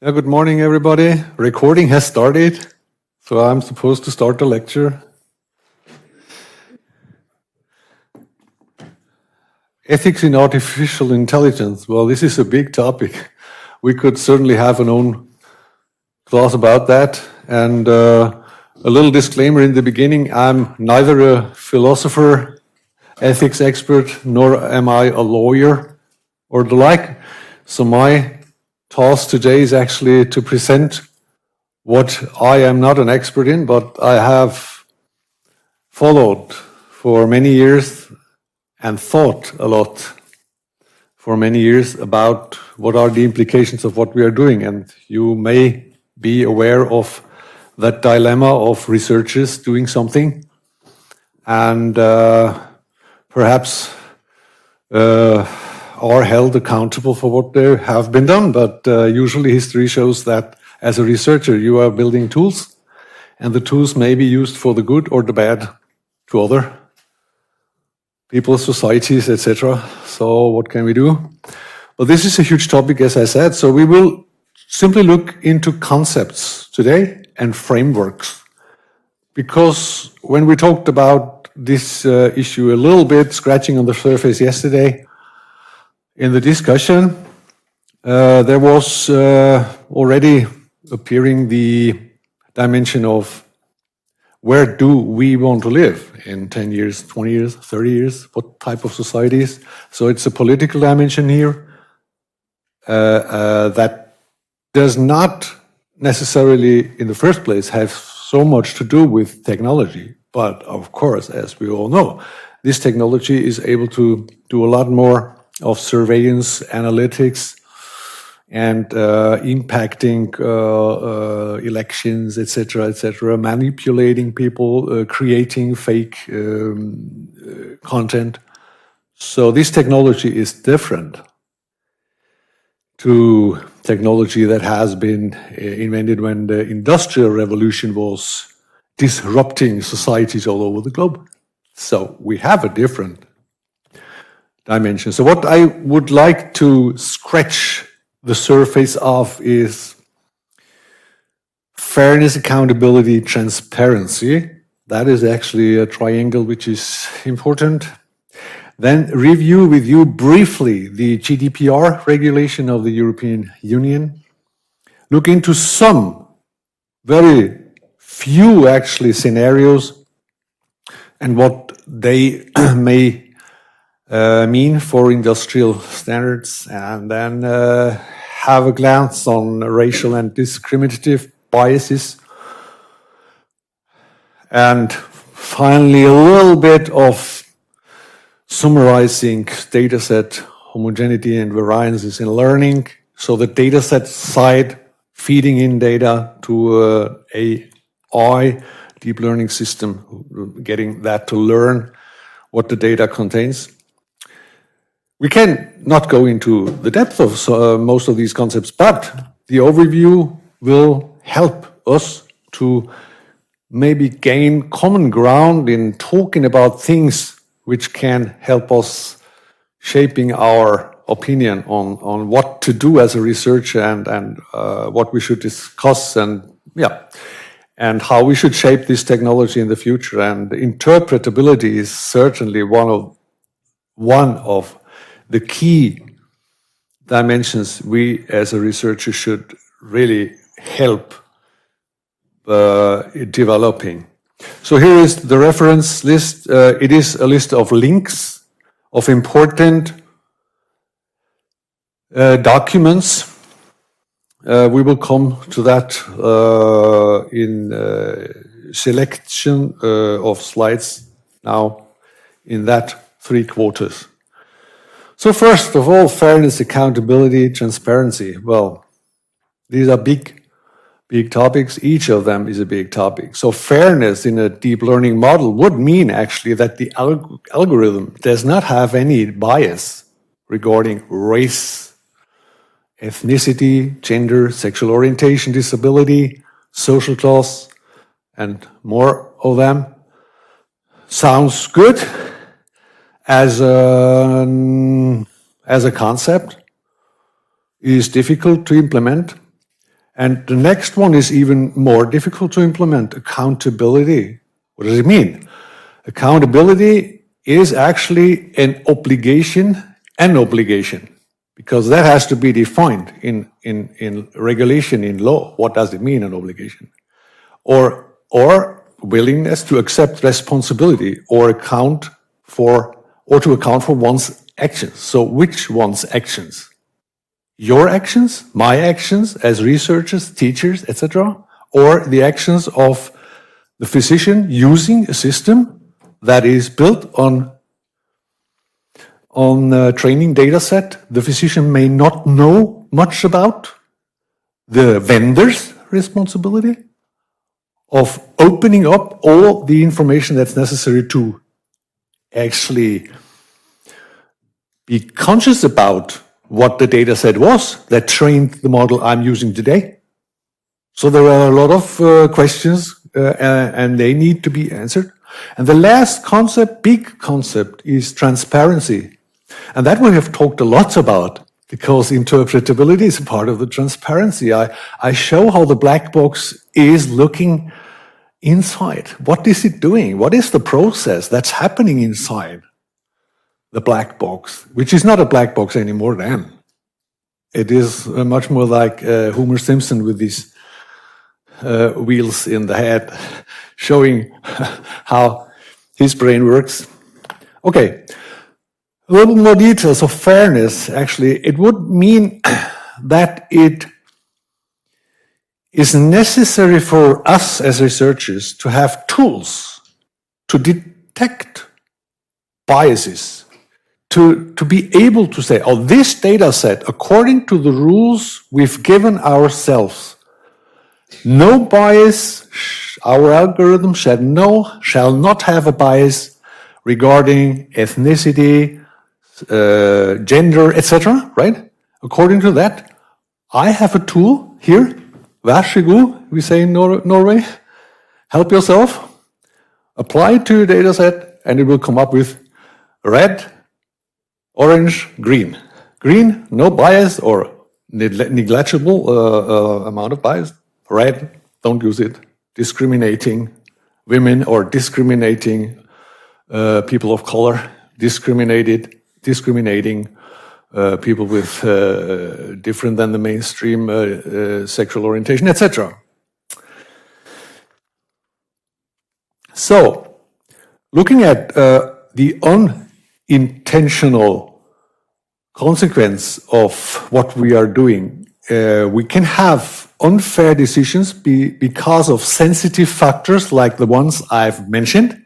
Yeah, good morning, everybody. Recording has started, so I'm supposed to start the lecture. Ethics in artificial intelligence. Well, this is a big topic. We could certainly have an own class about that. And a little disclaimer in the beginning, I'm neither a philosopher, ethics expert, nor am I a lawyer or the like. So my task today is actually to present what I am not an expert in, but I have followed for many years and thought a lot for many years about what are the implications of what we are doing. And you may be aware of that dilemma of researchers doing something and perhaps are held accountable for what they have been done. But usually history shows that as a researcher, you are building tools, and the tools may be used for the good or the bad to other people, societies, etc. So what can we do? Well, this is a huge topic, as I said. So we will simply look into concepts today and frameworks. Because when we talked about this issue a little bit, scratching on the surface yesterday, in the discussion, there was already appearing the dimension of where do we want to live in 10 years, 20 years, 30 years, what type of societies. So it's a political dimension here that does not necessarily in the first place have so much to do with technology. But of course, as we all know, this technology is able to do a lot more of surveillance, analytics, and impacting elections, etc., manipulating people, creating fake content. So this technology is different to technology that has been invented when the Industrial Revolution was disrupting societies all over the globe. So we have a different dimension. So what I would like to scratch the surface of is fairness, accountability, transparency. That is actually a triangle which is important. Then review with you briefly the GDPR regulation of the European Union. Look into some very few actually scenarios and what they may mean for industrial standards, and then have a glance on racial and discriminative biases. And finally, a little bit of summarizing dataset homogeneity and variances in learning. So the dataset side, feeding in data to AI, deep learning system, getting that to learn what the data contains. We can not go into the depth of most of these concepts, but the overview will help us to maybe gain common ground in talking about things which can help us shaping our opinion on what to do as a researcher and what we should discuss and how we should shape this technology in the future. And interpretability is certainly one of the key dimensions we as a researcher should really help developing. So here is the reference list. It is a list of links of important documents. We will come to that in selection of slides now in that 3 quarters. So first of all, fairness, accountability, transparency. Well, these are big topics. Each of them is a big topic. So fairness in a deep learning model would mean actually that the algorithm does not have any bias regarding race, ethnicity, gender, sexual orientation, disability, social class, and more of them. Sounds good as a concept. It is difficult to implement. And the next one is even more difficult to implement, accountability. What does it mean? Accountability is actually an obligation, because that has to be defined in regulation, in law. What does it mean, an obligation? Or willingness to accept responsibility or to account for one's actions. So which one's actions? Your actions, my actions as researchers, teachers, etc., or the actions of the physician using a system that is built on training data set the physician may not know much about, the vendor's responsibility of opening up all the information that's necessary to actually be conscious about what the data set was that trained the model I'm using today. So there are a lot of questions and they need to be answered. And the last concept, big concept, is transparency. And that we have talked a lot about, because interpretability is a part of the transparency. I show how the black box is looking inside. What is it doing? What is the process that's happening inside the black box, which is not a black box anymore then. It is much more like Homer Simpson with these wheels in the head, showing how his brain works. Okay, a little more details of fairness. Actually, it would mean that it is necessary for us as researchers to have tools to detect biases, to be able to say, oh, this data set, according to the rules we've given ourselves, no bias, our algorithm shall not have a bias regarding ethnicity, gender, etc., right? According to that, I have a tool here, vær så god, we say in Norway, help yourself, apply it to your data set, and it will come up with red, orange, green. Green, no bias or negligible amount of bias. Red, don't use it. Discriminating women or discriminating people of color. Discriminating people with different than the mainstream sexual orientation, etc. So, looking at the unintentional consequence of what we are doing, we can have unfair decisions because of sensitive factors like the ones I've mentioned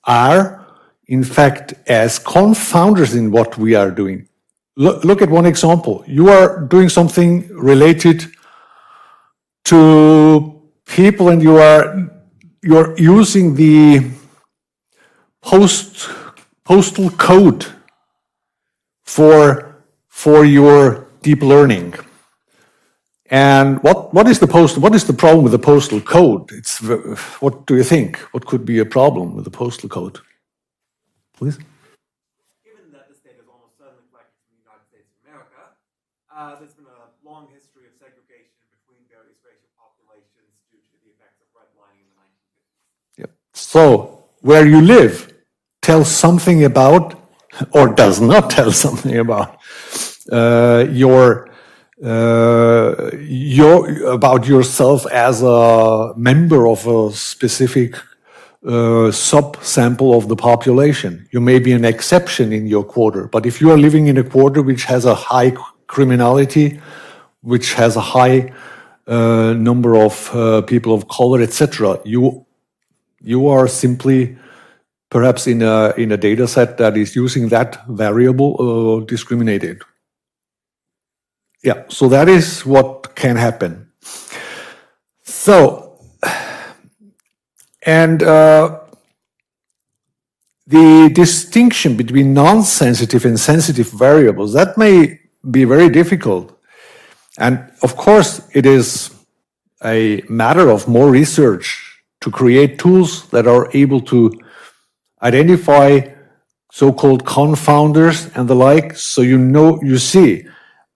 are in fact as confounders in what we are doing. Look at one example. You are doing something related to people and you're using the postal code for your deep learning. And what is the problem with the postal code? What do you think? What could be a problem with the postal code? Please. Given that this data is almost certainly collected from the United States of America, there's been a long history of segregation between various racial populations due to the effects of redlining in the 1950s. Yep. So where you live tells something about, or does not tell something about, about yourself as a member of a specific subsample of the population. You may be an exception in your quarter, but if you are living in a quarter which has a high criminality, which has a high number of people of color, etc., you are simply perhaps in a data set that is using that variable discriminated. Yeah, so that is what can happen. So, and the distinction between non-sensitive and sensitive variables, that may be very difficult. And of course, it is a matter of more research to create tools that are able to identify so-called confounders and the like. So you see,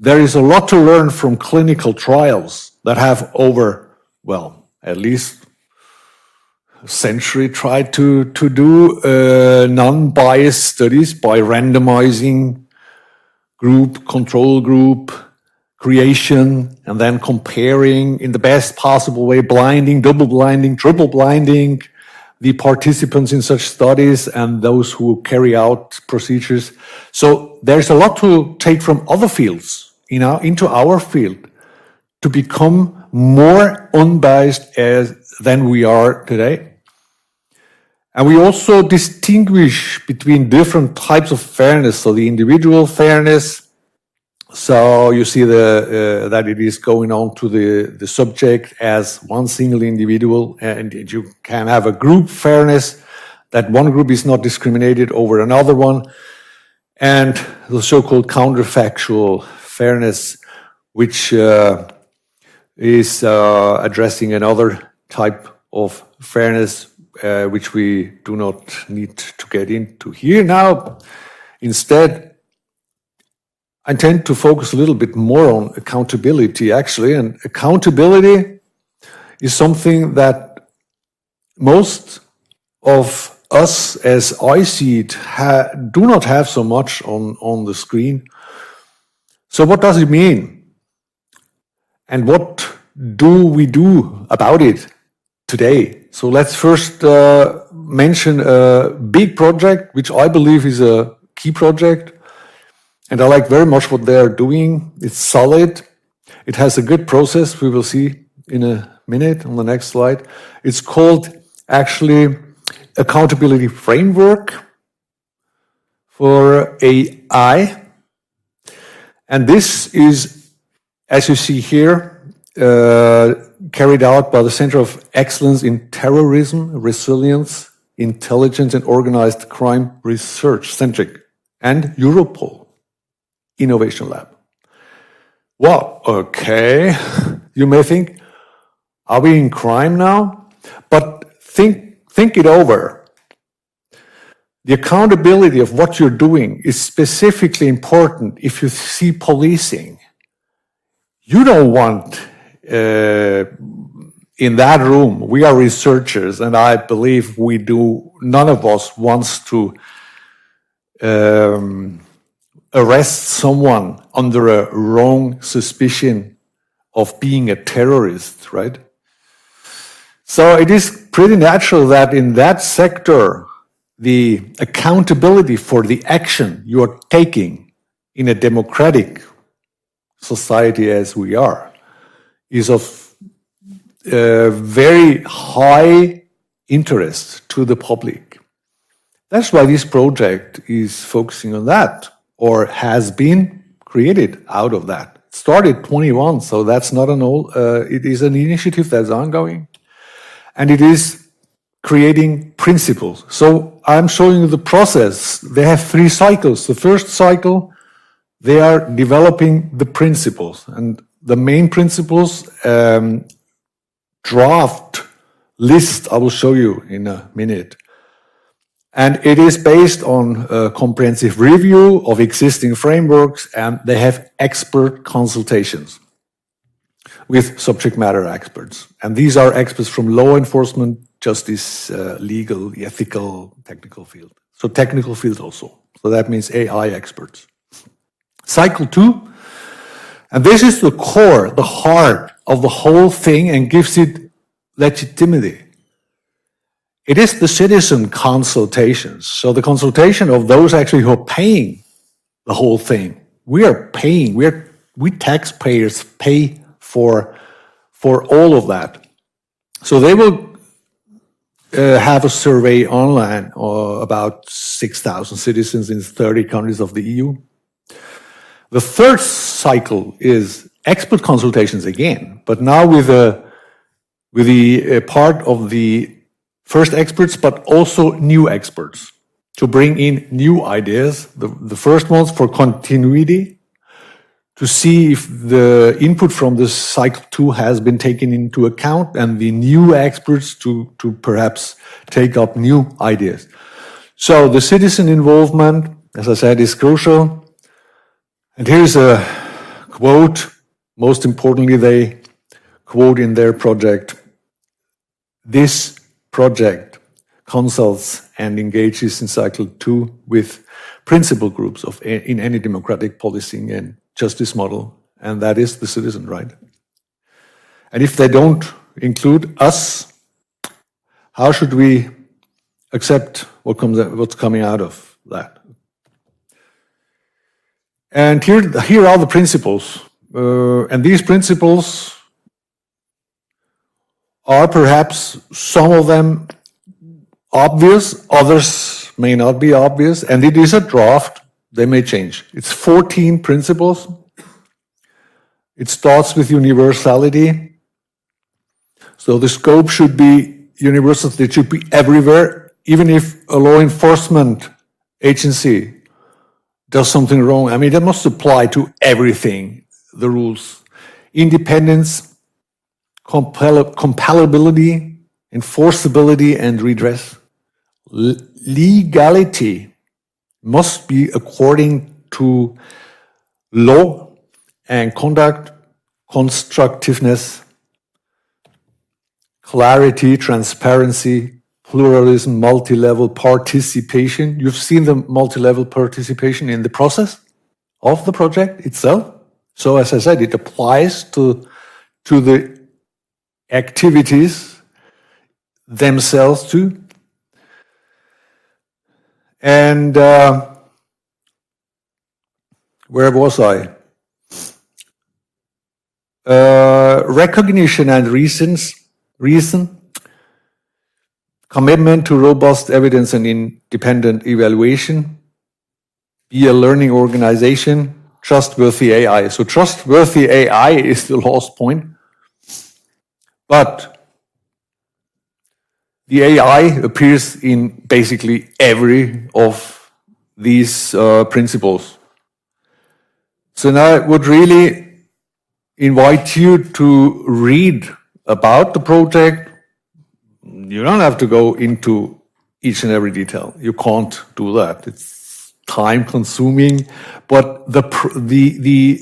there is a lot to learn from clinical trials that have over, well, at least a century tried to do non-biased studies by randomizing group, control group, creation, and then comparing in the best possible way, blinding, double blinding, triple blinding the participants in such studies and those who carry out procedures. So there's a lot to take from other fields, into our field to become more unbiased than we are today. And we also distinguish between different types of fairness. So the individual fairness. So you see that it is going on to the subject as one single individual, and you can have a group fairness, that one group is not discriminated over another one, and the so-called counterfactual fairness, which is addressing another type of fairness, which we do not need to get into here now. Instead, I tend to focus a little bit more on accountability, actually, and accountability is something that most of us, as I see it, do not have so much on the screen. So what does it mean? And what do we do about it today? So let's first mention a big project, which I believe is a key project. And I like very much what they are doing. It's solid. It has a good process. We will see in a minute on the next slide. It's called actually Accountability Framework for AI. And this is, as you see here, carried out by the Center of Excellence in Terrorism, Resilience, Intelligence and Organized Crime Research, CENTRIC, and Europol Innovation Lab. Well, okay, you may think, are we in crime now? But think it over. The accountability of what you're doing is specifically important if you see policing. You don't want, in that room, we are researchers, and I believe we do, none of us wants to arrest someone under a wrong suspicion of being a terrorist, right? So it is pretty natural that in that sector, the accountability for the action you are taking in a democratic society as we are is of very high interest to the public. That's why this project is focusing on that, or has been created out of that. It started 21, so that's not an old, it is an initiative that's ongoing. And it is creating principles. So I'm showing you the process. They have 3 cycles. The first cycle, they are developing the principles. And the main principles, draft list, I will show you in a minute. And it is based on a comprehensive review of existing frameworks, and they have expert consultations with subject matter experts. And these are experts from law enforcement, justice, legal, ethical, technical field. So technical field also. So that means AI experts. Cycle 2, and this is the core, the heart of the whole thing and gives it legitimacy. It is the citizen consultations. So the consultation of those actually who are paying the whole thing. We are paying, we taxpayers pay for all of that. So they will have a survey online about 6,000 citizens in 30 countries of the EU. The third cycle is expert consultations again, but now with the part of the first experts, but also new experts to bring in new ideas. The first ones for continuity, to see if the input from this cycle 2 has been taken into account, and the new experts to perhaps take up new ideas. So the citizen involvement, as I said, is crucial. And here's a quote. Most importantly, they quote in their project, this project consults and engages in cycle 2 with principal groups in any democratic policing and justice model, and that is the citizen, right? And if they don't include us, how should we accept what's coming out of that? And here are the principles, and these principles are perhaps some of them obvious, others may not be obvious, and it is a draft, they may change. It's 14 principles. It starts with universality. So the scope should be universal, it should be everywhere, even if a law enforcement agency does something wrong. I mean, that must apply to everything, the rules. Independence, compellability, enforceability, and redress. Legality must be according to law and conduct, constructiveness, clarity, transparency, pluralism, multi-level participation. You've seen the multi-level participation in the process of the project itself. So as I said, it applies to the activities themselves too. And where was I? Recognition and reason, commitment to robust evidence and independent evaluation, be a learning organization, trustworthy AI. So trustworthy AI is the last point. But the AI appears in basically every of these principles. So now I would really invite you to read about the project. You don't have to go into each and every detail. You can't do that. It's time consuming, but the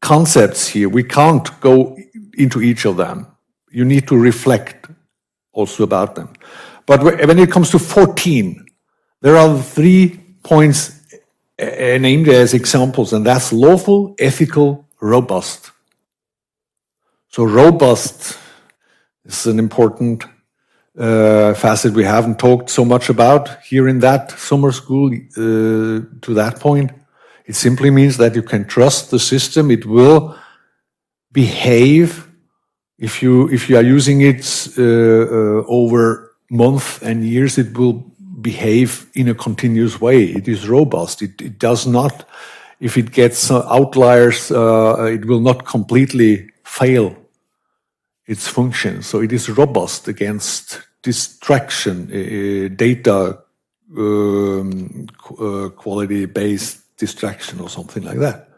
concepts here, we can't go into each of them. You need to reflect also about them. But when it comes to 14, there are 3 points named as examples, and that's lawful, ethical, robust. So robust is an important facet we haven't talked so much about here in that summer school to that point. It simply means that you can trust the system. It will behave if you are using it over months and years. It will behave in a continuous way. It is robust. It does not, if it gets outliers, it will not completely fail its function. So it is robust against distraction, data quality-based distraction or something like that.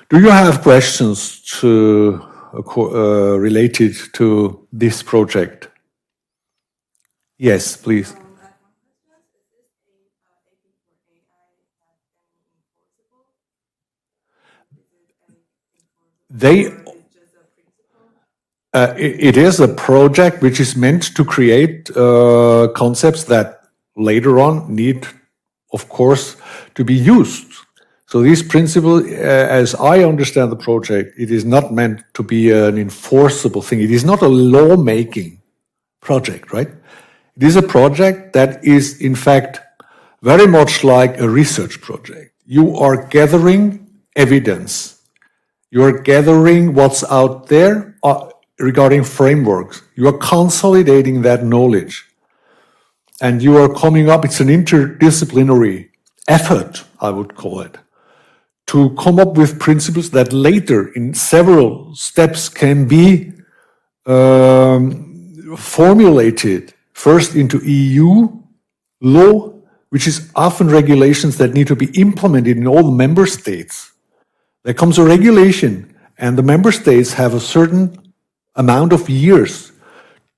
Do you have questions related to this project? Yes, please. It is a project which is meant to create concepts that later on need, of course, to be used. So this principle, as I understand the project, it is not meant to be an enforceable thing. It is not a law-making project, right? It is a project that is, in fact, very much like a research project. You are gathering evidence. You are gathering what's out there regarding frameworks. You are consolidating that knowledge. And you are coming up, it's an interdisciplinary effort, I would call it, to come up with principles that later, in several steps, can be formulated first into EU law, which is often regulations that need to be implemented in all the member states. There comes a regulation, and the member states have a certain amount of years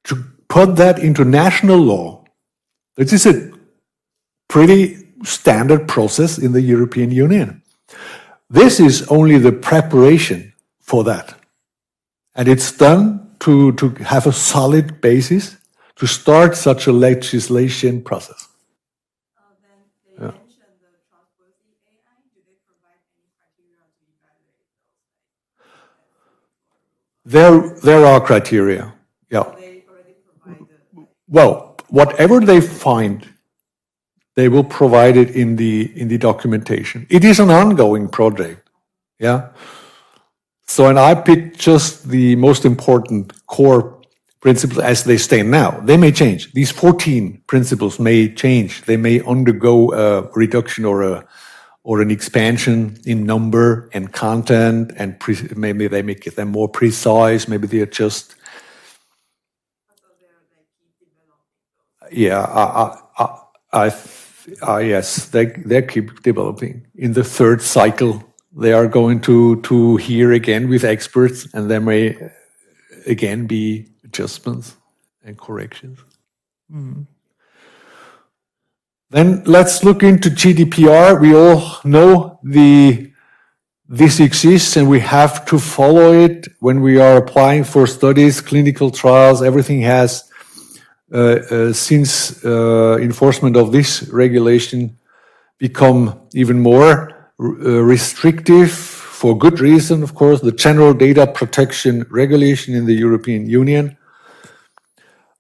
to put that into national law. This is a pretty standard process in the European Union. This is only the preparation for that. And it's done to have a solid basis to start such a legislation process. Then they mentioned the trustworthy AI. Do they provide any criteria to evaluate those? There are criteria, yeah. So they already provide Well, whatever they find, they will provide it in the documentation. It is an ongoing project, yeah. So, and I picked just the most important core principles as they stand now. They may change. These 14 principles may change. They may undergo a reduction or an expansion in number and content, and maybe they make them more precise. Maybe they adjust. Yeah, yes, they keep developing. In the third cycle, they are going to hear again with experts, and there may again be adjustments and corrections. Then let's look into GDPR. We all know this exists, and we have to follow it when we are applying for studies, clinical trials. Everything has since enforcement of this regulation become even more restrictive, for good reason, of course, the General Data Protection Regulation in the European Union.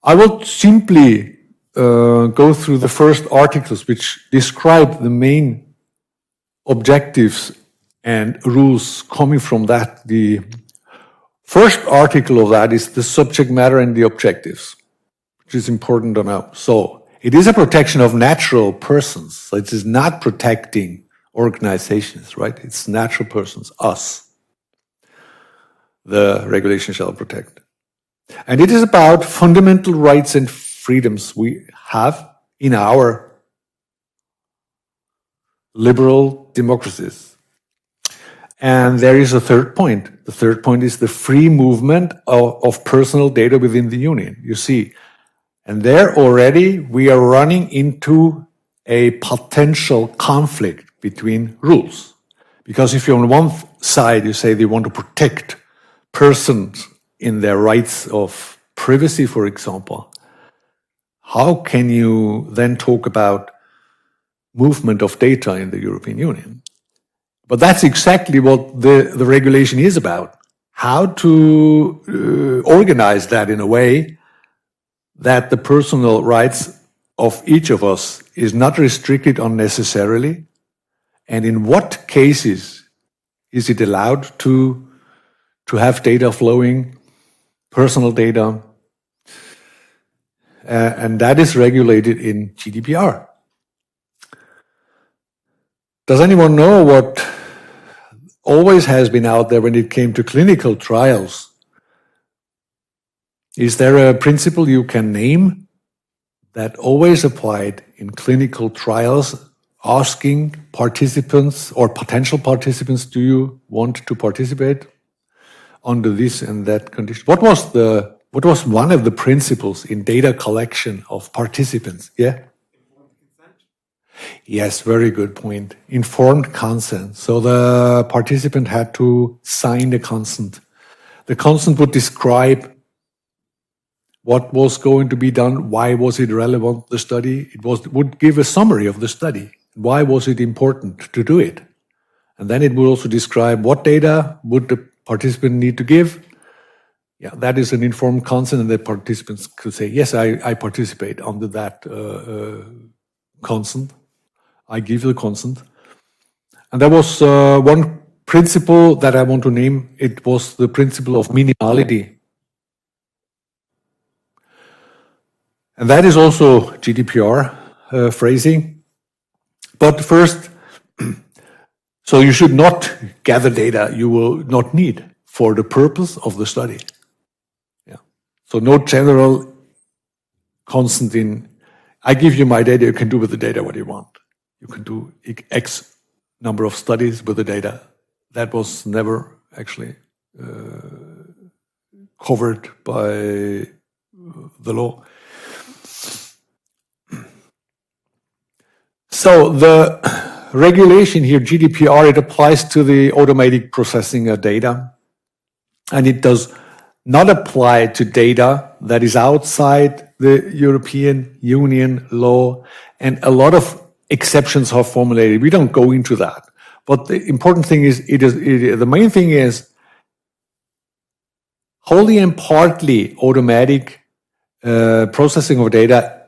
I will simply go through the first articles which describe the main objectives and rules coming from that. The first article of that is the subject matter and the objectives, which is important to know. So it is a protection of natural persons. So it is not protecting organizations, right? It's natural persons, us. The regulation shall protect. And it is about fundamental rights and freedoms we have in our liberal democracies. And there is a third point. The third point is the free movement of personal data within the Union, you see. And there already we are running into a potential conflict between rules. Because if you're on one side, you say they want to protect persons in their rights of privacy, for example, how can you then talk about movement of data in the European Union? But that's exactly what the regulation is about. How to organize that in a way that the personal rights of each of us is not restricted unnecessarily, and in what cases is it allowed to have data flowing, personal data, and that is regulated in GDPR. Does anyone know what always has been out there when it came to clinical trials? Is there a principle you can name that always applied in clinical trials, asking participants or potential participants, do you want to participate under this and that condition? What was one of the principles in data collection of participants? Yeah? Informed consent. Yes, very good point. Informed consent. So the participant had to sign the consent. The consent would describe what was going to be done, why was it relevant, the study. It would give a summary of the study. Why was it important to do it? And then it would also describe what data would the participant need to give. Yeah, that is an informed consent, and the participants could say, yes, I participate under that consent. I give the consent. And there was one principle that I want to name. It was the principle of minimality. And that is also GDPR phrasing. But first, so you should not gather data you will not need for the purpose of the study. Yeah. So no general consent in, I give you my data, you can do with the data what you want. You can do X number of studies with the data. That was never actually covered by the law. So the regulation here, GDPR, it applies to the automatic processing of data, and it does not apply to data that is outside the European Union law, and a lot of exceptions are formulated. We don't go into that. But the important thing is, the main thing is wholly and partly automatic processing of data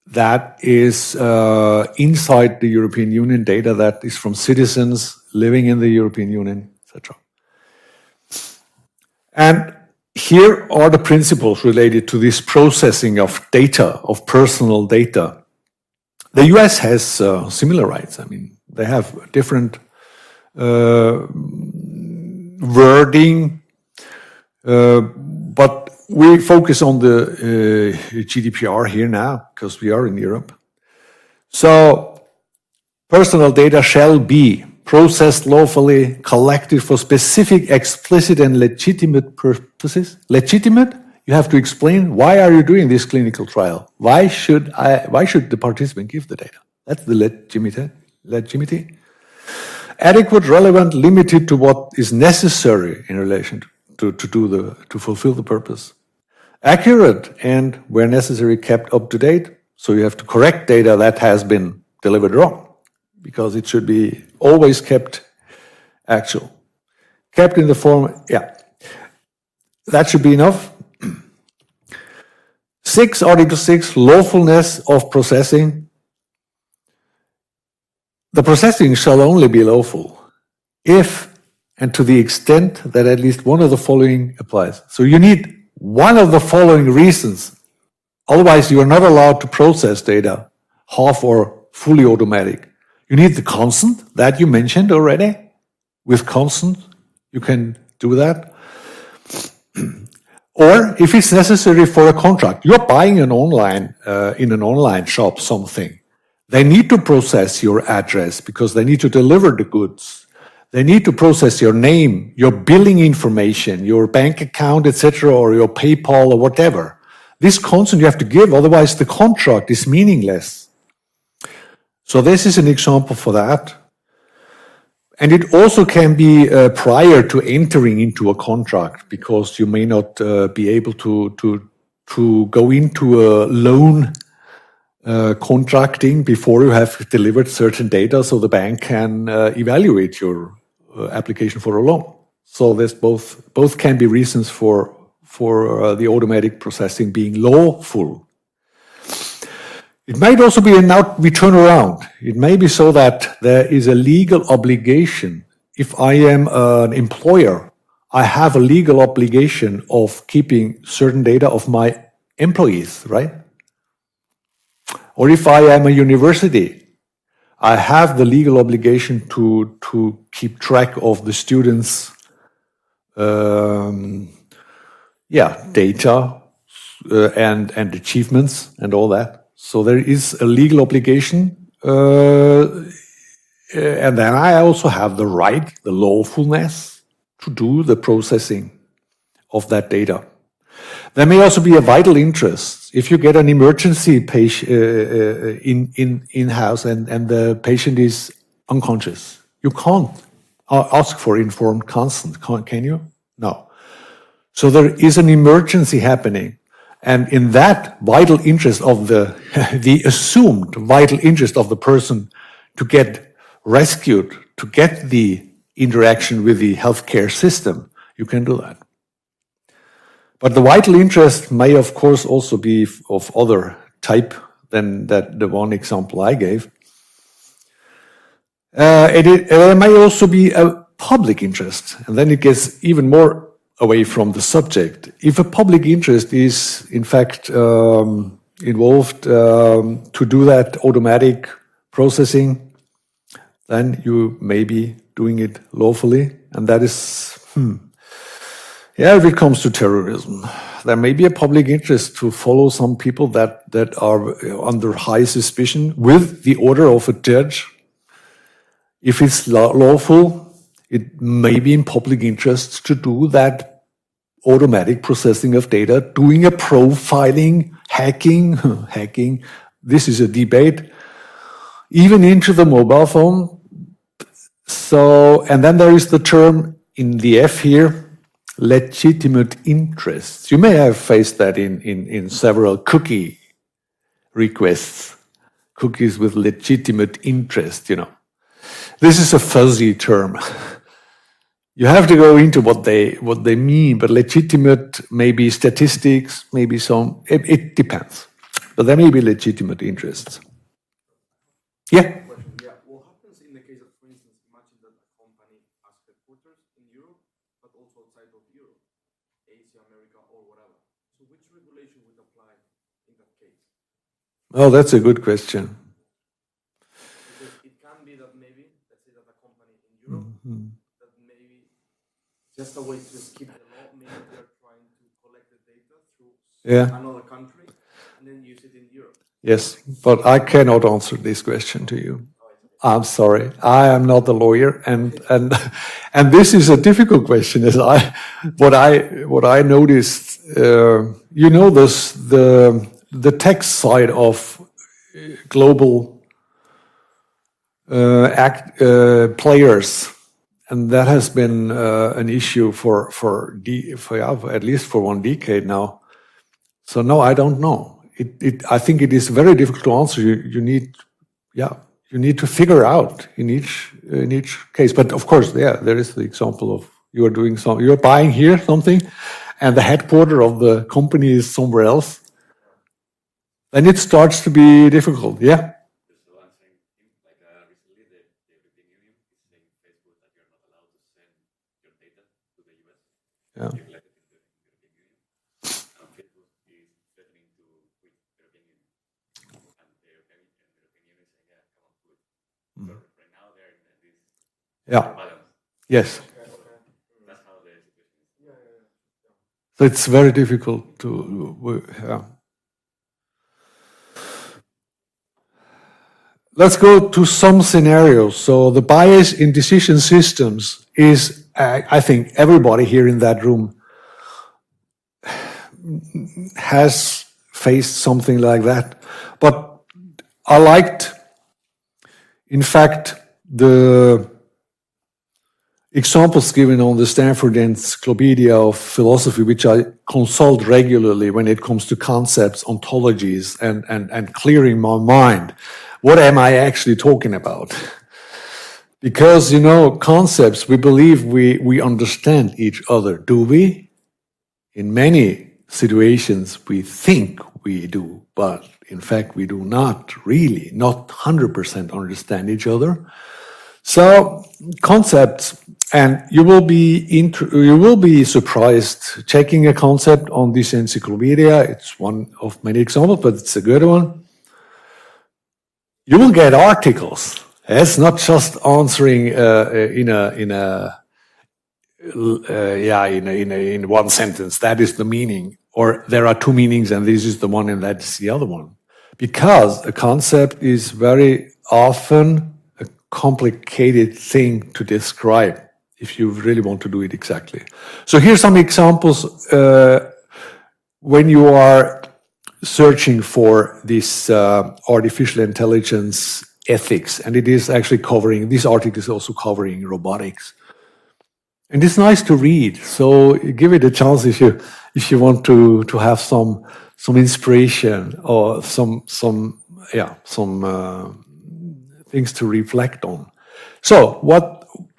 that is inside the European Union, data that is from citizens living in the European Union, etc. And here are the principles related to this processing of data, of personal data. The US has similar rights. I mean, they have different wording, but we focus on the GDPR here now, because we are in Europe. So, personal data shall be processed lawfully, collected for specific, explicit, and legitimate purposes. Legitimate? You have to explain, why are you doing this clinical trial? Why should the participant give the data? That's the legitimity. Adequate, relevant, limited to what is necessary in relation to fulfill the purpose. Accurate, and where necessary, kept up to date. So you have to correct data that has been delivered wrong, because it should be always kept actual. Kept in the form, yeah. That should be enough. 6, Article 6, lawfulness of processing. The processing shall only be lawful if and to the extent that at least one of the following applies. So you need one of the following reasons. Otherwise, you are not allowed to process data half or fully automatic. You need the consent that you mentioned already. With consent, you can do that. Or if it's necessary for a contract, you're buying an online, in an online shop something. They need to process your address because they need to deliver the goods. They need to process your name, your billing information, your bank account, etc., or your PayPal or whatever. This consent you have to give, otherwise the contract is meaningless. So this is an example for that. And it also can be prior to entering into a contract, because you may not be able to go into a loan contracting before you have delivered certain data, so the bank can evaluate your application for a loan. So there's both can be reasons for the automatic processing being lawful. It might also be, and now we turn around, it may be so that there is a legal obligation. If I am an employer, I have a legal obligation of keeping certain data of my employees, right? Or if I am a university, I have the legal obligation to keep track of the students' data and achievements and all that. So there is a legal obligation, and then I also have the right, the lawfulness, to do the processing of that data. There may also be a vital interest. If you get an emergency patient in-house and the patient is unconscious, you can't ask for informed consent, can you? No. So there is an emergency happening. And in that vital interest of the assumed vital interest of the person to get rescued, to get the interaction with the healthcare system, you can do that. But the vital interest may, of course, also be of other type than the one example I gave. It may also be a public interest, and then it gets even more away from the subject. If a public interest is, in fact, involved to do that automatic processing, then you may be doing it lawfully, and that is, if it comes to terrorism, there may be a public interest to follow some people that are under high suspicion with the order of a judge. If it's lawful, it may be in public interest to do that automatic processing of data, doing a profiling, hacking. This is a debate, even into the mobile phone. So, and then there is the term in the F here, legitimate interests. You may have faced that in several cookie requests, cookies with legitimate interest, you know. This is a fuzzy term. You have to go into what they mean, but legitimate, maybe statistics, maybe some, it depends. But there may be legitimate interests. Yeah? Yeah, what happens in the case of, for instance, imagine that a company has headquarters in Europe, but also outside of Europe, Asia, America, or whatever. So which regulation would apply in that case? Oh, that's a good question. Because it can be that maybe, let's say that a company in Europe, that maybe just a way to skip the law, maybe they're trying to collect the data through another country and then use it in Europe. Yes, but I cannot answer this question to you. I'm sorry, I am not a lawyer, and this is a difficult question. As what I noticed, you know, the tech side of global players, and that has been an issue for at least for 1 decade now. So no, I don't know. I think it is very difficult to answer. You need to figure out in each case. But of course, there is the example of you're buying here something, and the headquarters of the company is somewhere else. Then it starts to be difficult. Yeah. So I'm saying, like recently, the European Union is saying Facebook that you're not allowed to send your data to the US. Yeah. You're elected in the European Union, and Facebook is threatening to quit the European Union, and the European Union is saying, yeah, come on, quit. So right now they're in this balance. Yes. That's how the situation is. So it's very difficult to. Let's go to some scenarios. So the bias in decision systems is, I think everybody here in that room has faced something like that. But I liked, in fact, the examples given on the Stanford Encyclopedia of Philosophy, which I consult regularly when it comes to concepts, ontologies, and clearing my mind. What am I actually talking about? Because, you know, concepts, we believe we understand each other. Do we? In many situations, we think we do, but in fact, we do not really, not 100% understand each other. So, concepts, and you will be surprised checking a concept on this encyclopedia. It's one of many examples, but it's a good one. You will get articles. It's not just answering in one sentence. That is the meaning, or there are two meanings, and this is the one, and that is the other one. Because a concept is very often a complicated thing to describe if you really want to do it exactly. So here's some examples when you are searching for this artificial intelligence ethics, and it is actually covering, this article is also covering robotics. And it's nice to read, so give it a chance if you want to have some inspiration or some things to reflect on. So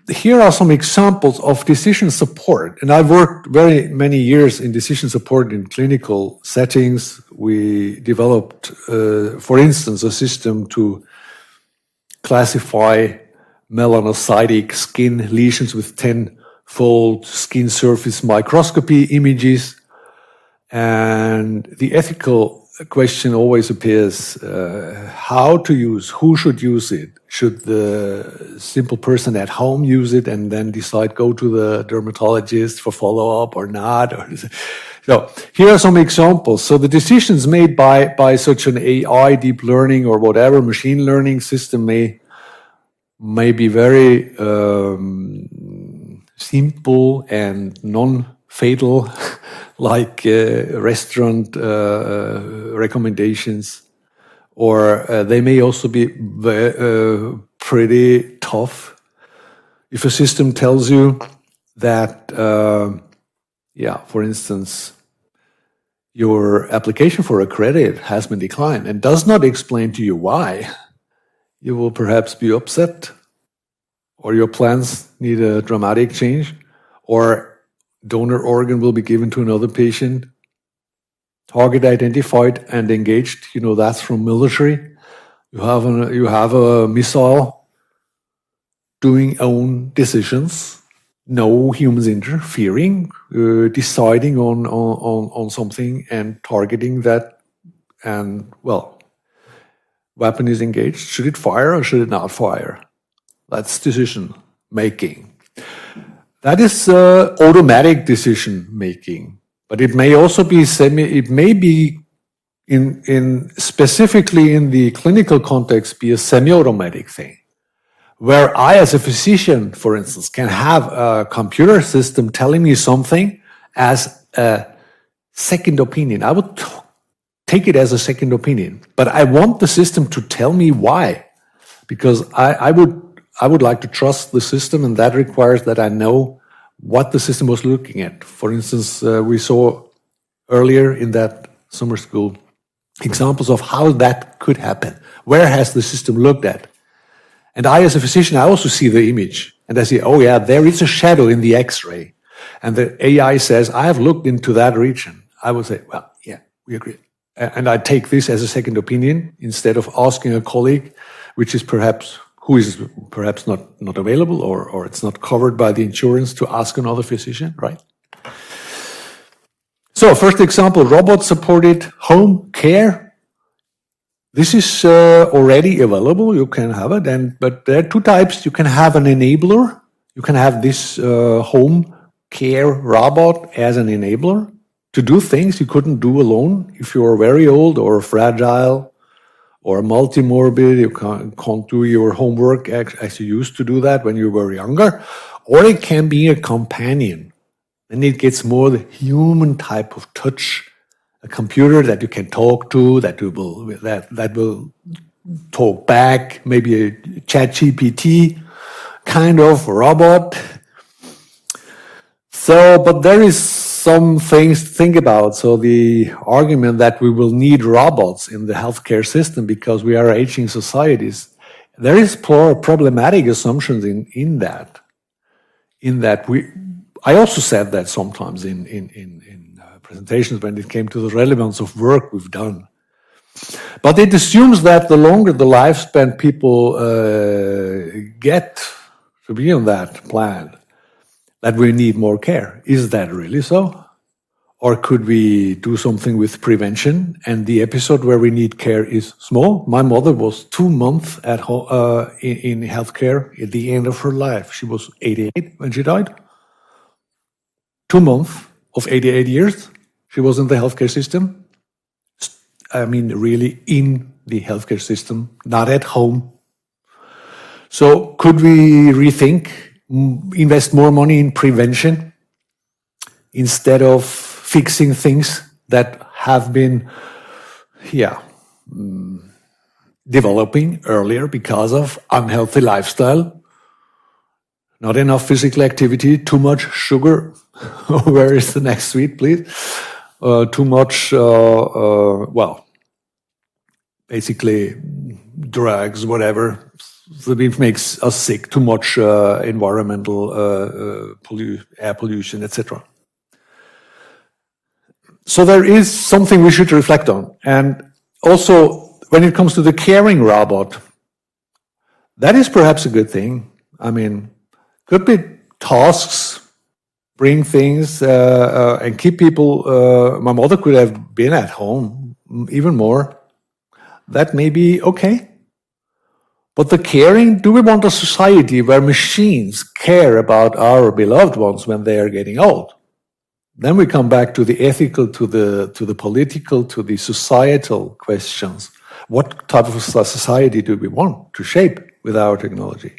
here are some examples of decision support, and I've worked very many years in decision support in clinical settings. We developed, for instance, a system to classify melanocytic skin lesions with 10-fold skin surface microscopy images, and the ethical question always appears, how to use, who should use it? Should the simple person at home use it and then decide, go to the dermatologist for follow-up or not? So here are some examples. So the decisions made by such an AI, deep learning, or whatever machine learning system may be very simple and non-fatal, like restaurant recommendations, or they may also be pretty tough. If a system tells you that yeah, for instance, your application for a credit has been declined and does not explain to you why, you will perhaps be upset, or your plans need a dramatic change, or donor organ will be given to another patient, target identified and engaged. You know, that's from military. You have a missile doing own decisions, no humans interfering, deciding on something and targeting that, and well, weapon is engaged. Should it fire or should it not fire? That's decision making. That is automatic decision making, but it may also be it may be in specifically in the clinical context be a semi-automatic thing, where I, as a physician, for instance, can have a computer system telling me something as a second opinion. I would take it as a second opinion, but I want the system to tell me why, because I would like to trust the system, and that requires that I know what the system was looking at. For instance, we saw earlier in that summer school examples of how that could happen. Where has the system looked at? And I, as a physician, I also see the image, and I see, oh yeah, there is a shadow in the X-ray. And the AI says, I have looked into that region. I would say, well, yeah, we agree. And I take this as a second opinion instead of asking a colleague, who is perhaps not available, or it's not covered by the insurance, to ask another physician, right? So, first example, robot-supported home care. This is already available. You can have it, but there are two types. You can have an enabler. You can have this home care robot as an enabler to do things you couldn't do alone if you're very old or fragile or multimorbid. You can't do your homework as you used to do that when you were younger. Or it can be a companion. Then it gets more the human type of touch. A computer that you can talk to, that will talk back, maybe a ChatGPT kind of robot. So, but there is some things to think about. So the argument that we will need robots in the healthcare system because we are aging societies, there is problematic assumptions in that. I also said that sometimes in presentations when it came to the relevance of work we've done. But it assumes that the longer the lifespan people get to be on that plan, that we need more care. Is that really so? Or could we do something with prevention and the episode where we need care is small? My mother was 2 months at home, in healthcare at the end of her life. She was 88 when she died. 2 months of 88 years. She was in the healthcare system. I mean, really in the healthcare system, not at home. So could we rethink, invest more money in prevention instead of fixing things that have been, developing earlier because of unhealthy lifestyle, not enough physical activity, too much sugar. Where is the next sweet, please? Too much, basically drugs, whatever. So it makes us sick. Too much environmental air pollution, etc. So there is something we should reflect on. And also, when it comes to the caring robot, that is perhaps a good thing. I mean, could be tasks, bring things, and keep people. My mother could have been at home even more. That may be okay. But the caring, do we want a society where machines care about our beloved ones when they are getting old? Then we come back to the ethical, to the political, to the societal questions. What type of society do we want to shape with our technology?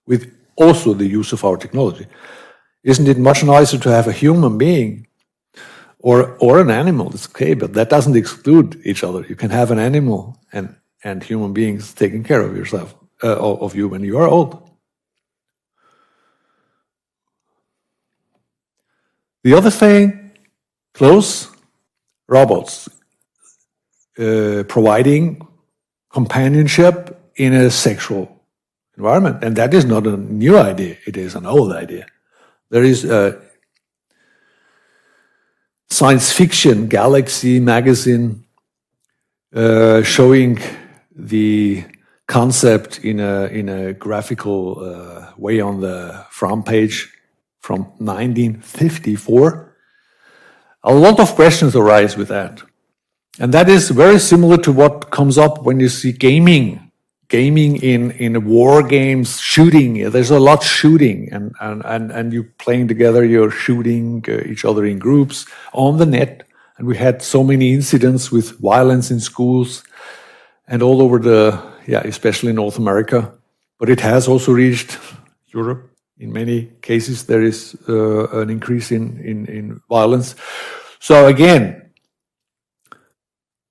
With also the use of our technology. Isn't it much nicer to have a human being or an animal? It's okay, but that doesn't exclude each other. You can have an animal and human beings taking care of yourself, of you when you are old. The other thing, close robots providing companionship in a sexual environment. And that is not a new idea, it is an old idea. There is a science fiction Galaxy magazine showing the concept in a graphical way on the front page from 1954. A lot of questions arise with that. And that is very similar to what comes up when you see gaming in war games, shooting. There's a lot shooting, and you playing together, you're shooting each other in groups on the net. And we had so many incidents with violence in schools and all over especially North America. But it has also reached Europe. In many cases, there is an increase in violence. So again,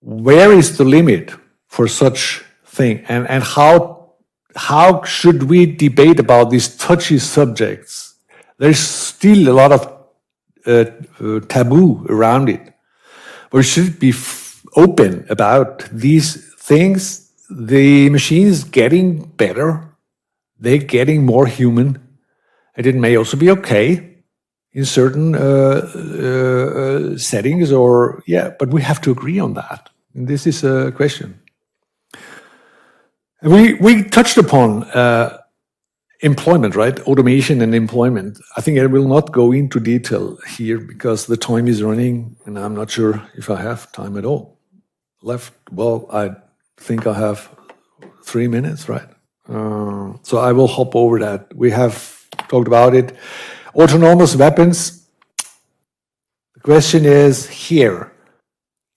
where is the limit for such thing? And how should we debate about these touchy subjects? There's still a lot of taboo around it. We should be open about these things. The machine's getting better. They're getting more human. And it may also be okay in certain settings but we have to agree on that. And this is a question. We touched upon employment, right? Automation and employment. I think I will not go into detail here because the time is running and I'm not sure if I have time at all left. Well, I think I have 3 minutes, right? So I will hop over that. We have talked about it. Autonomous weapons. The question is here,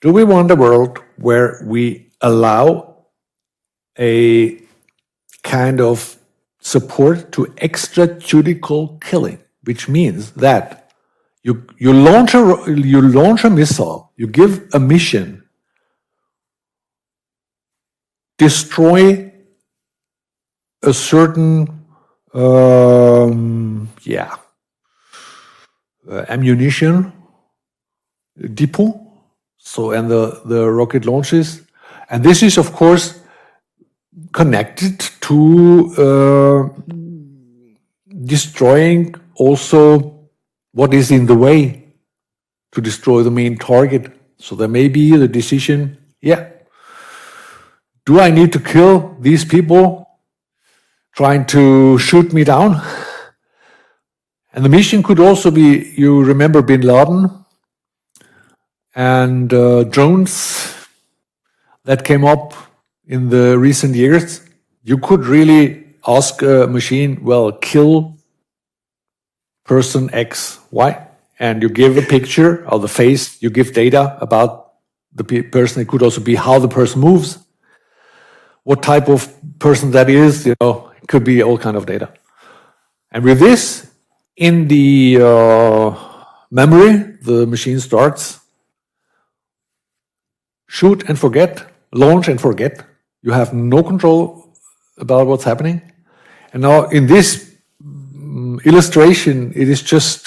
do we want a world where we allow a kind of support to extrajudicial killing, which means that you launch a missile, you give a mission, destroy a certain ammunition depot, and the rocket launches, and this is of course connected to destroying also what is in the way to destroy the main target. So there may be the decision, do I need to kill these people trying to shoot me down? And the mission could also be, you remember Bin Laden and drones that came up in the recent years. You could really ask a machine, well, kill person X, Y, and you give a picture of the face, you give data about the person. It could also be how the person moves, what type of person that is, it could be all kind of data. And with this, in the memory, the machine starts shoot and forget, launch and forget. You have no control about what's happening. And now in this illustration, it is just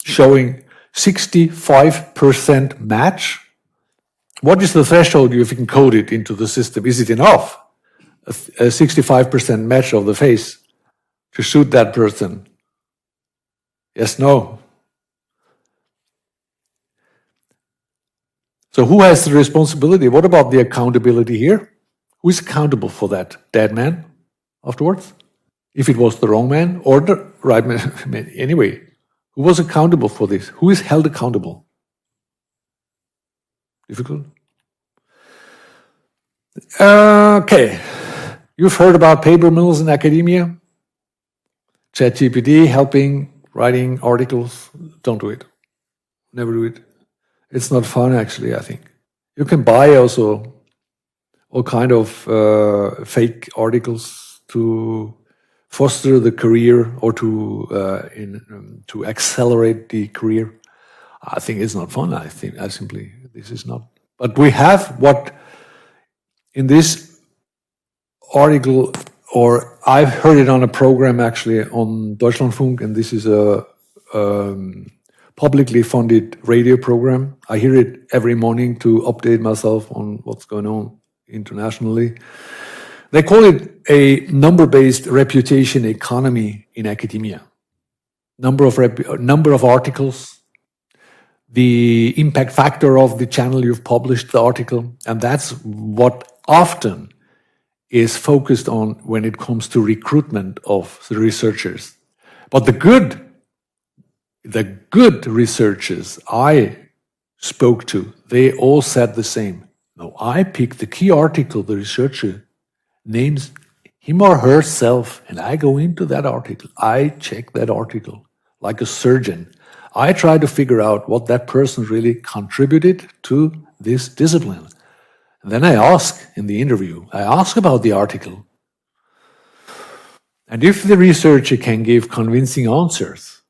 showing 65% match. What is the threshold if you can code it into the system? Is it enough? A 65% match of the face to shoot that person? Yes, no. So who has the responsibility? What about the accountability here? Who is accountable for that dead man afterwards? If it was the wrong man or the right man. Anyway, who was accountable for this? Who is held accountable? Difficult? Okay. You've heard about paper mills in academia? ChatGPT helping writing articles. Don't do it. Never do it. It's not fun, actually, I think. You can buy also all kind of fake articles to foster the career or to accelerate the career. I think it's not fun. This is not. But we have what in this article, or I've heard it on a program actually on Deutschlandfunk, and this is a publicly funded radio program. I hear it every morning to update myself on what's going on internationally. They call it a number-based reputation economy in academia. Number of articles, the impact factor of the channel you've published the article, and that's what often is focused on when it comes to recruitment of the researchers. But the good researchers I spoke to, they all said the same. No, I pick the key article, the researcher names him or herself, and I go into that article. I check that article like a surgeon. I try to figure out what that person really contributed to this discipline. And then I ask in the interview, I ask about the article. And if the researcher can give convincing answers,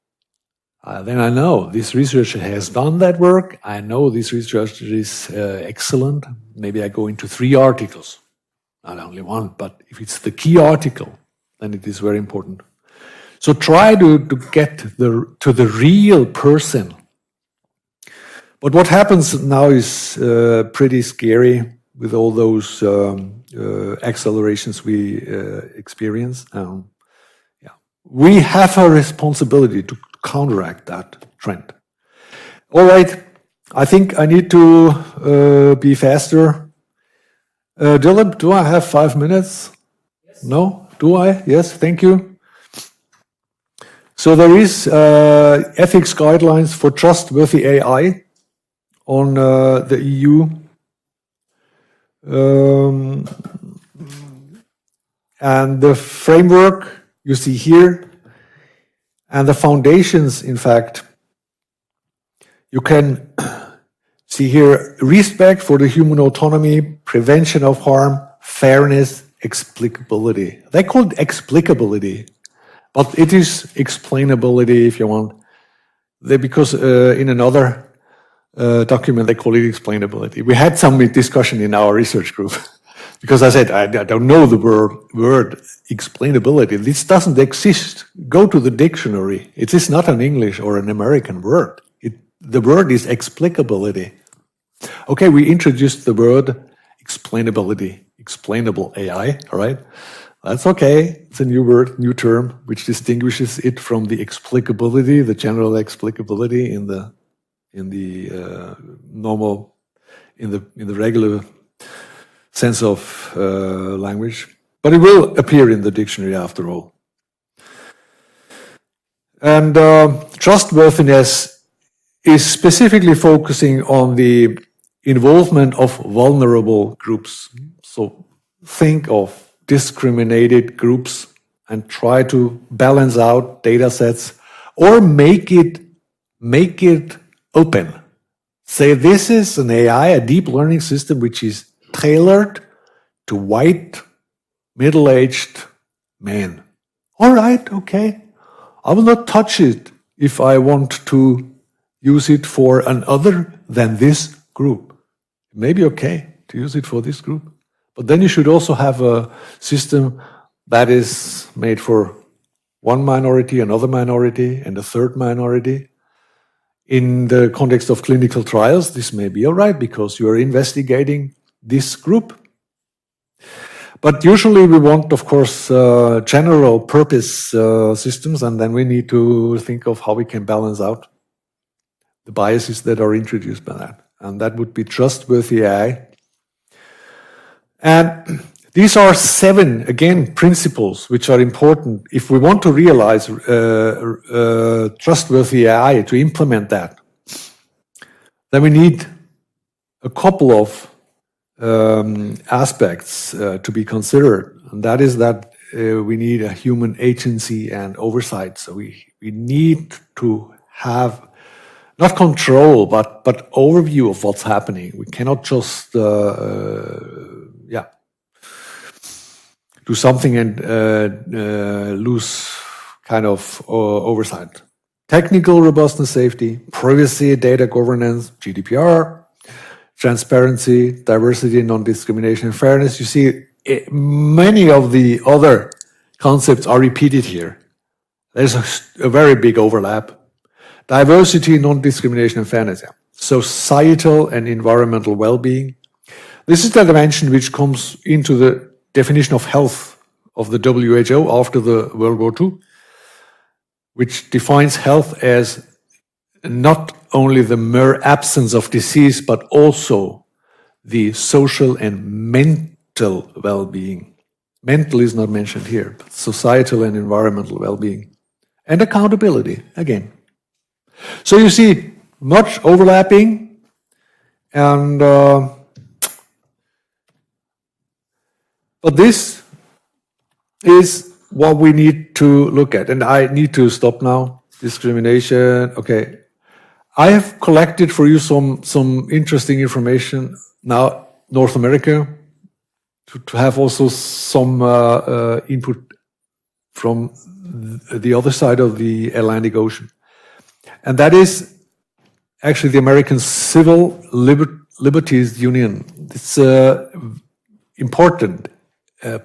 then I know this researcher has done that work. I know this researcher is excellent. Maybe I go into 3 articles, not only one, but if it's the key article, then it is very important. So try to get to the real person. But what happens now is pretty scary with all those accelerations we experience. We have a responsibility to counteract that trend. All right, I think I need to be faster. Dylan, do I have 5 minutes? Yes. No? Do I? Yes, thank you. So there is ethics guidelines for trustworthy AI on the EU. And the framework you see here, and the foundations, in fact, you can see here: respect for the human autonomy, prevention of harm, fairness, explicability. They call it explicability, but it is explainability if you want. Because in another document they call it explainability. We had some discussion in our research group because I said I don't know the word explainability. This doesn't exist. Go to the dictionary. It is not an English or an American word. The word is explicability. Okay, we introduced the word explainability, explainable AI, all right? That's okay. It's a new word, new term, which distinguishes it from the explicability, the general explicability in the normal, in the regular sense of language. But it will appear in the dictionary after all. And trustworthiness is specifically focusing on the involvement of vulnerable groups. So think of discriminated groups and try to balance out data sets or make it open. Say this is an AI, a deep learning system, which is tailored to white, middle-aged men. All right, okay. I will not touch it if I want to use it for an other than this group. It may be okay to use it for this group. But then you should also have a system that is made for one minority, another minority, and a third minority. In the context of clinical trials, this may be all right because you are investigating this group. But usually we want, of course, general purpose systems, and then we need to think of how we can balance out the biases that are introduced by that. And that would be trustworthy AI. And these are 7, again, principles which are important if we want to realize trustworthy AI, to implement that. Then we need a couple of aspects to be considered. And that is that we need a human agency and oversight. So we need to have not control, but overview of what's happening. We cannot just do something and lose kind of oversight. Technical robustness, safety, privacy, data governance, GDPR, transparency, diversity, non-discrimination, and fairness. You see, many of the other concepts are repeated here. There's a very big overlap. Diversity, non-discrimination, and fairness. Yeah. Societal and environmental well-being. This is the dimension which comes into the definition of health of the WHO after the World War II, which defines health as not only the mere absence of disease, but also the social and mental well-being. Mental is not mentioned here, but societal and environmental well-being. And accountability, again. So you see, much overlapping, and but this is what we need to look at. And I need to stop now. Discrimination, okay. I have collected for you some interesting information now, North America, to have also some input from the other side of the Atlantic Ocean. And that is actually the American Civil Liberties Union. It's an important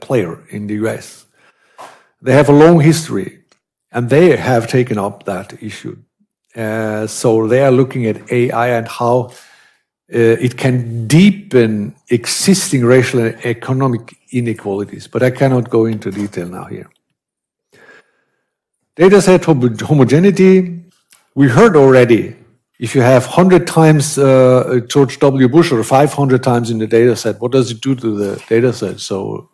player in the US. They have a long history, and they have taken up that issue. So they are looking at AI and how it can deepen existing racial and economic inequalities, but I cannot go into detail now here. Dataset homogeneity, we heard already, if you have 100 times George W. Bush or 500 times in the dataset, what does it do to the dataset? So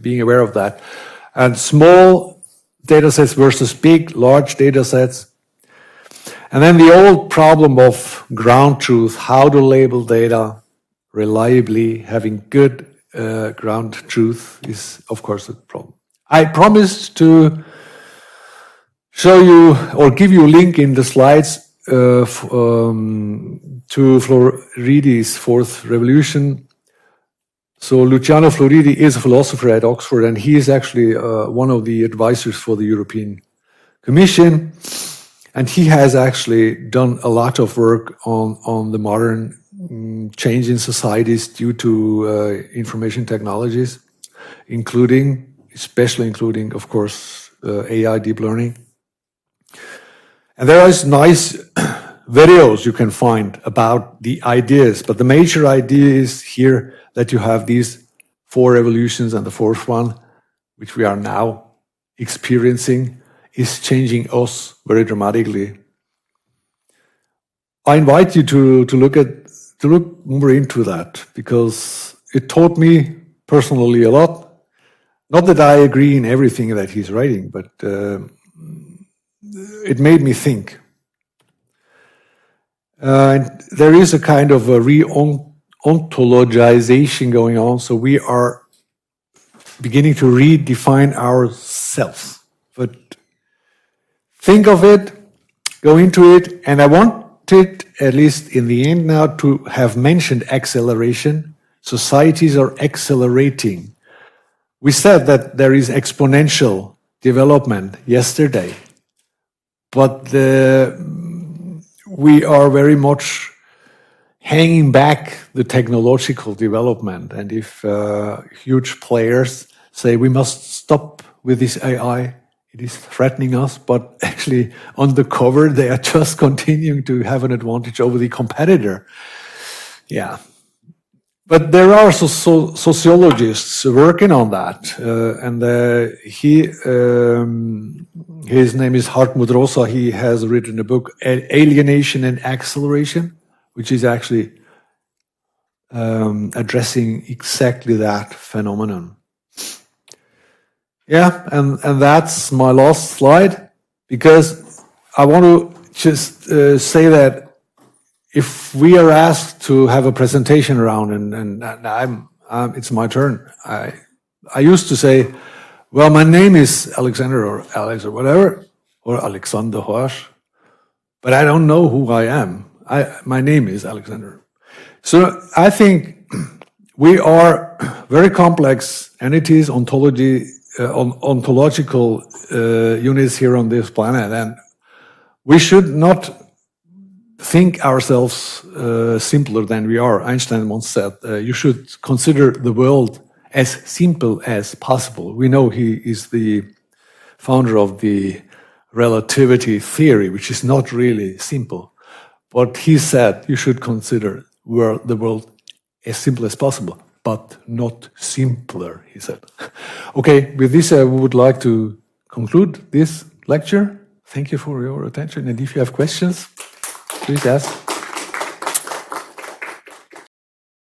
being aware of that. And small datasets versus big, large datasets. And then the old problem of ground truth, how to label data reliably, having good ground truth is, of course, a problem. I promised to show you or give you a link in the slides to Floridi's Fourth Revolution. So Luciano Floridi is a philosopher at Oxford, and he is actually one of the advisors for the European Commission. And he has actually done a lot of work on the modern change in societies due to information technologies, especially including, of course, AI, deep learning. And there is nice videos you can find about the ideas, but the major idea is here that you have these 4 revolutions, and the fourth one, which we are now experiencing, is changing us very dramatically. I invite you to look more into that, because it taught me personally a lot. Not that I agree in everything that he's writing, but it made me think. And there is a kind of a re-ontologization going on, so we are beginning to redefine ourselves. But think of it, go into it, and I wanted, at least in the end now, to have mentioned acceleration. Societies are accelerating. We said that there is exponential development yesterday, but we are very much hanging back the technological development. And if huge players say we must stop with this AI, it is threatening us, but actually on the cover, they are just continuing to have an advantage over the competitor. Yeah. But there are sociologists working on that. And his name is Hartmut Rosa. He has written a book, Alienation and Acceleration, which is actually addressing exactly that phenomenon. Yeah, and that's my last slide, because I want to just say that if we are asked to have a presentation around, and it's my turn, I used to say, well, my name is Alexander or Alex or whatever, or Alexander Horsch, but I don't know who I am. My name is Alexander. So I think we are very complex entities, ontological units here on this planet, and we should not think ourselves simpler than we are. Einstein once said, you should consider the world as simple as possible. We know he is the founder of the relativity theory, which is not really simple. But he said you should consider the world as simple as possible, but not simpler, he said. Okay, with this I would like to conclude this lecture. Thank you for your attention, and if you have questions, please ask.